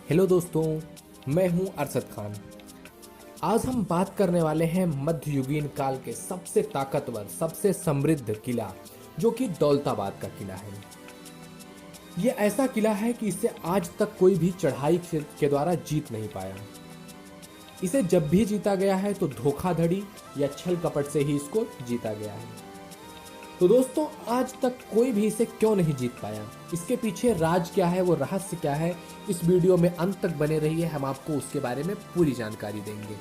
Hello दोस्तों, मैं हूं अरशद खान। आज हम बात करने वाले हैं मध्ययुगीन काल के सबसे ताकतवर, सबसे समृद्ध किला, जो कि दौलताबाद का किला है। यह ऐसा किला है कि इसे आज तक कोई भी चढ़ाई के द्वारा जीत नहीं पाया। इसे जब भी जीता गया है तो धोखाधड़ी या छल कपट से ही इसको जीता गया है। तो दोस्तों, आज तक कोई भी इसे क्यों नहीं जीत पाया, इसके पीछे राज क्या है, वो रहस्य क्या है, इस वीडियो में अंत तक बने रहिए। हम आपको उसके बारे में पूरी जानकारी देंगे।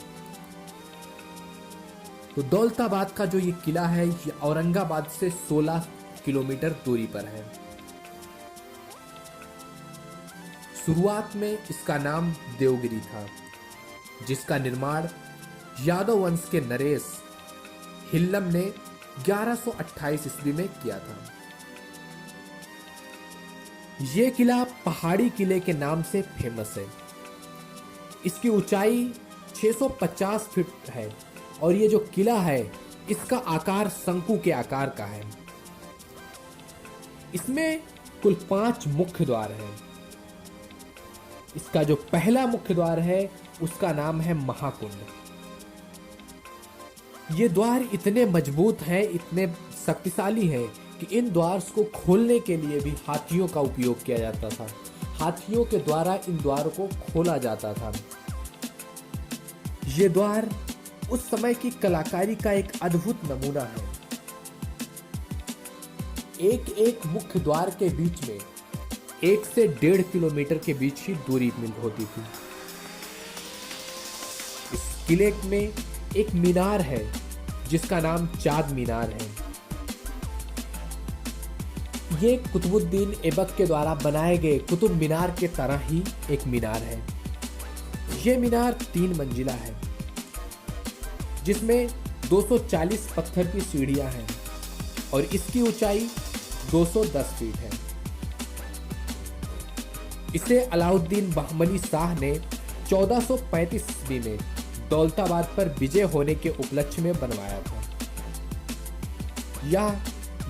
तो दौलताबाद का जो ये किला है, ये औरंगाबाद से 16 किलोमीटर दूरी पर है। शुरुआत में इसका नाम देवगिरी था, जिसका निर्माण यादव वंश के नरेश हिल्लम ने 1128 ईस्वी में किया था। यह किला पहाड़ी किले के नाम से फेमस है। इसकी ऊंचाई 650 फीट है और ये जो किला है, इसका आकार शंकु के आकार का है। इसमें कुल 5 मुख्य द्वार हैं। इसका जो पहला मुख्य द्वार है, उसका नाम है महाकुंड। ये द्वार इतने मजबूत हैं, इतने शक्तिशाली हैं कि इन द्वार को खोलने के लिए भी हाथियों का उपयोग किया जाता था। हाथियों के द्वारा इन द्वारों को खोला जाता था। ये द्वार उस समय की कलाकारी का एक अद्भुत नमूना है। एक एक मुख्य द्वार के बीच में 1 से 1.5 किलोमीटर के बीच ही दूरी होती थी। इस किले में एक मीनार है जिसका नाम चांद मीनार है। ये कुतुबुद्दीन ऐबक के द्वारा बनाए गए कुतुब मीनार के तरह ही एक मीनार है। ये मीनार 3 मंजिला है, जिसमें 240 पत्थर की सीढ़ियां हैं और इसकी ऊंचाई 210 फीट है। इसे अलाउद्दीन बहमनी शाह ने 1435 ईस्वी में दौलताबाद पर विजय होने के उपलक्ष्य में बनवाया था। यह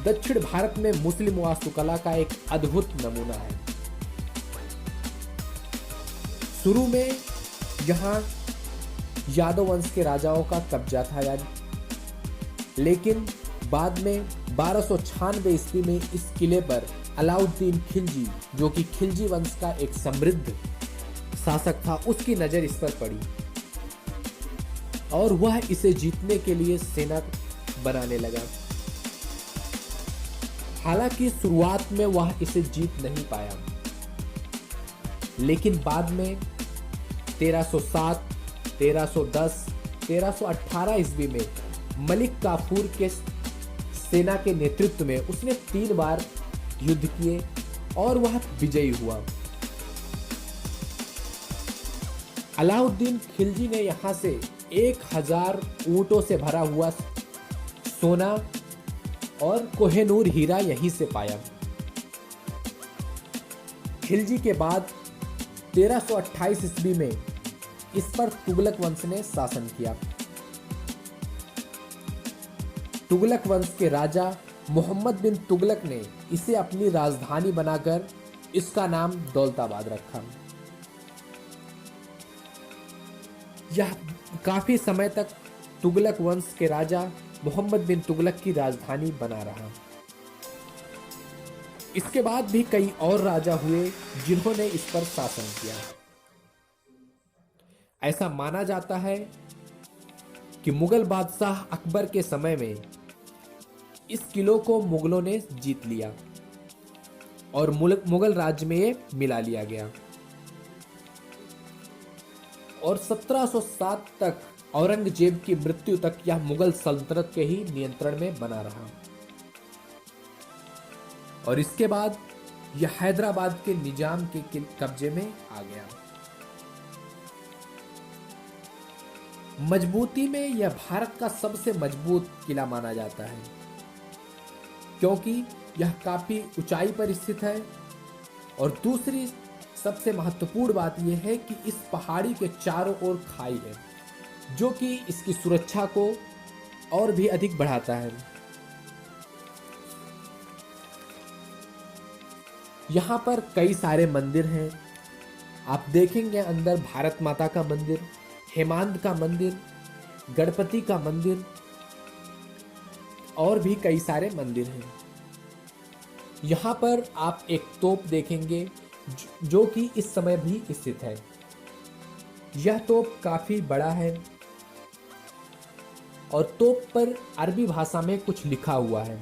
दक्षिण भारत में मुस्लिम वास्तुकला का एक अद्भुत नमूना है। शुरू में यहां यादव वंश के राजाओं का कब्जा था, लेकिन बाद में 1296 ईस्वी में इस किले पर अलाउद्दीन खिलजी, जो कि खिलजी वंश का एक समृद्ध शासक था, उसकी नजर इस पर पड़ी और वह इसे जीतने के लिए सेना बनाने लगा। हालांकि शुरुआत में वह इसे जीत नहीं पाया, लेकिन बाद में 1307, 1310, 1318 ईस्वी में मलिक काफूर के सेना के नेतृत्व में उसने 3 बार युद्ध किए और वह विजयी हुआ। अलाउद्दीन खिलजी ने यहां से 1000 ऊंटों से भरा हुआ सोना और कोहिनूर हीरा यहीं से पाया। खिलजी के बाद 1328 ईस्वी में इस पर तुगलक वंश ने शासन किया। तुगलक वंश के राजा मोहम्मद बिन तुगलक ने इसे अपनी राजधानी बनाकर इसका नाम दौलताबाद रखा। यह काफी समय तक तुगलक वंश के राजा मोहम्मद बिन तुगलक की राजधानी बना रहा। इसके बाद भी कई और राजा हुए जिन्होंने इस पर शासन किया। ऐसा माना जाता है कि मुगल बादशाह अकबर के समय में इस किलों को मुगलों ने जीत लिया और मुगल राज्य में ये मिला लिया गया और 1707 तक औरंगजेब की मृत्यु तक यह मुगल सल्तनत के ही नियंत्रण में बना रहा और इसके बाद यह हैदराबाद के निजाम के कब्जे में आ गया। मजबूती में यह भारत का सबसे मजबूत किला माना जाता है, क्योंकि यह काफी ऊंचाई पर स्थित है और दूसरी सबसे महत्वपूर्ण बात यह है कि इस पहाड़ी के चारों ओर खाई है, जो कि इसकी सुरक्षा को और भी अधिक बढ़ाता है। यहाँ पर कई सारे मंदिर हैं। आप देखेंगे अंदर भारत माता का मंदिर, हेमांत का मंदिर, गणपति का मंदिर और भी कई सारे मंदिर हैं। यहाँ पर आप एक तोप देखेंगे जो कि इस समय भी स्थित है। यह तोप काफी बड़ा है और तोप पर अरबी भाषा में कुछ लिखा हुआ है।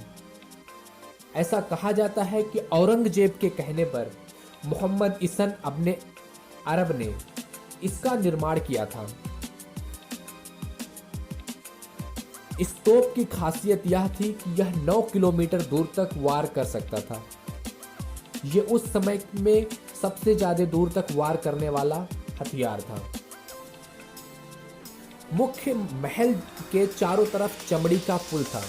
ऐसा कहा जाता है कि औरंगजेब के कहने पर मोहम्मद इसन अपने अरब ने इसका निर्माण किया था। इस तोप की खासियत यह थी कि यह 9 किलोमीटर दूर तक वार कर सकता था। यह उस समय में सबसे ज्यादा दूर तक वार करने वाला हथियार था। मुख्य महल के चारों तरफ चमड़ी का पुल था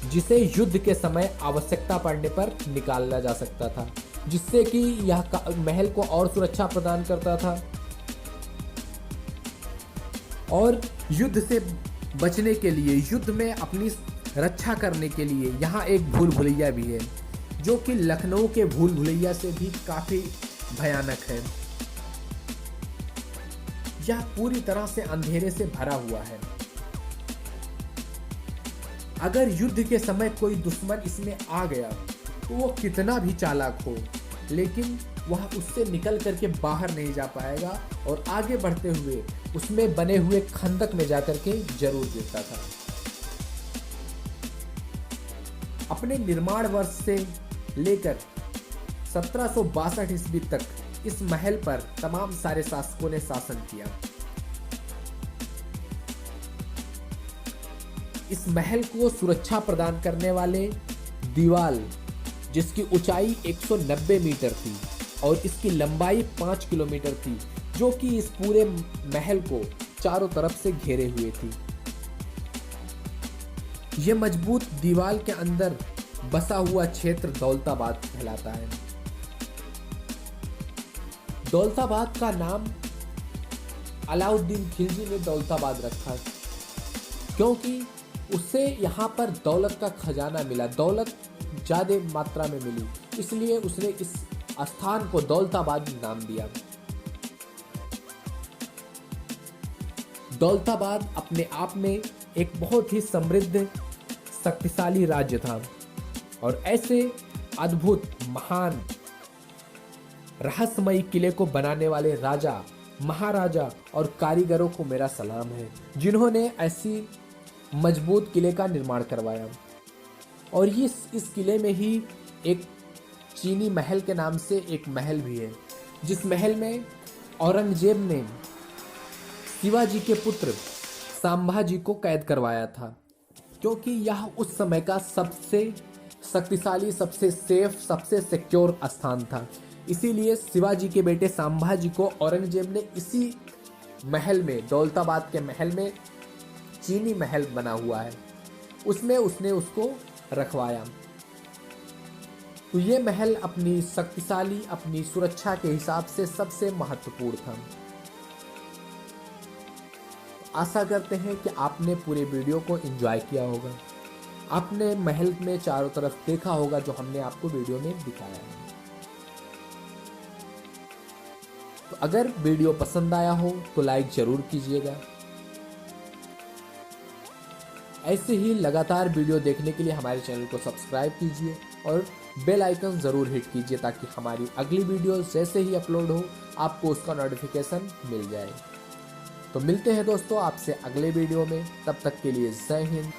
जिसे युद्ध के समय आवश्यकता पड़ने पर निकाला जा सकता था, जिससे कि यह महल को और सुरक्षा प्रदान करता था। और युद्ध से बचने के लिए, युद्ध में अपनी रक्षा करने के लिए यहाँ एक भूल भुलैया भी है, जो कि लखनऊ के भूल भुलैया से भी काफी भयानक है। यह पूरी तरह से अंधेरे से भरा हुआ है। अगर युद्ध के समय कोई दुश्मन इसमें आ गया तो वो कितना भी चालाक हो, लेकिन वह उससे निकल करके बाहर नहीं जा पाएगा और आगे बढ़ते हुए उसमें बने हुए खंदक में जाकर के जरूर गिरता था। अपने निर्माण वर्ष से लेकर 1762 ईस्वी तक इस महल पर तमाम सारे शासकों ने शासन किया। इस महल को सुरक्षा प्रदान करने वाले दीवाल, जिसकी ऊंचाई 190 मीटर थी और इसकी लंबाई 5 किलोमीटर थी, जो कि इस पूरे महल को चारों तरफ से घेरे हुए थी। यह मजबूत दीवाल के अंदर बसा हुआ क्षेत्र दौलताबाद कहलाता है। दौलताबाद का नाम अलाउद्दीन खिलजी ने दौलताबाद रखा क्योंकि उससे यहाँ पर दौलत का खजाना मिला, दौलत ज्यादा मात्रा में मिली, इसलिए उसने इस स्थान को दौलताबाद नाम दिया। दौलताबाद अपने आप में एक बहुत ही समृद्ध शक्तिशाली राज्य था और ऐसे अद्भुत, महान, रहस्यमयी किले को बनाने वाले राजा, महाराजा और कारीगरों को मेरा सलाम है, जिन्होंने ऐसी मजबूत किले का निर्माण करवाया। और इस किले में ही एक चीनी महल के नाम से एक महल भी है, जिस महल में औरंगजेब ने शिवाजी के पुत्र संभाजी को कैद करवाया था, क्योंकि यह उस समय का सबसे शक्तिशाली, सबसे सेफ, सबसे सिक्योर स्थान था। इसीलिए शिवाजी के बेटे संभाजी को औरंगजेब ने इसी महल में, दौलताबाद के महल में, चीनी महल बना हुआ है, उसमें उसने उसको रखवाया। तो ये महल अपनी शक्तिशाली, अपनी सुरक्षा के हिसाब से सबसे महत्वपूर्ण था। आशा करते हैं कि आपने पूरे वीडियो को एंजॉय किया होगा। आपने महल में चारों तरफ देखा होगा जो हमने आपको वीडियो में दिखाया है। तो अगर वीडियो पसंद आया हो तो लाइक जरूर कीजिएगा। ऐसे ही लगातार वीडियो देखने के लिए हमारे चैनल को सब्सक्राइब कीजिए और बेल आइकन ज़रूर हिट कीजिए ताकि हमारी अगली वीडियो जैसे ही अपलोड हो आपको उसका नोटिफिकेशन मिल जाए। तो मिलते हैं दोस्तों आपसे अगले वीडियो में, तब तक के लिए जय हिंद।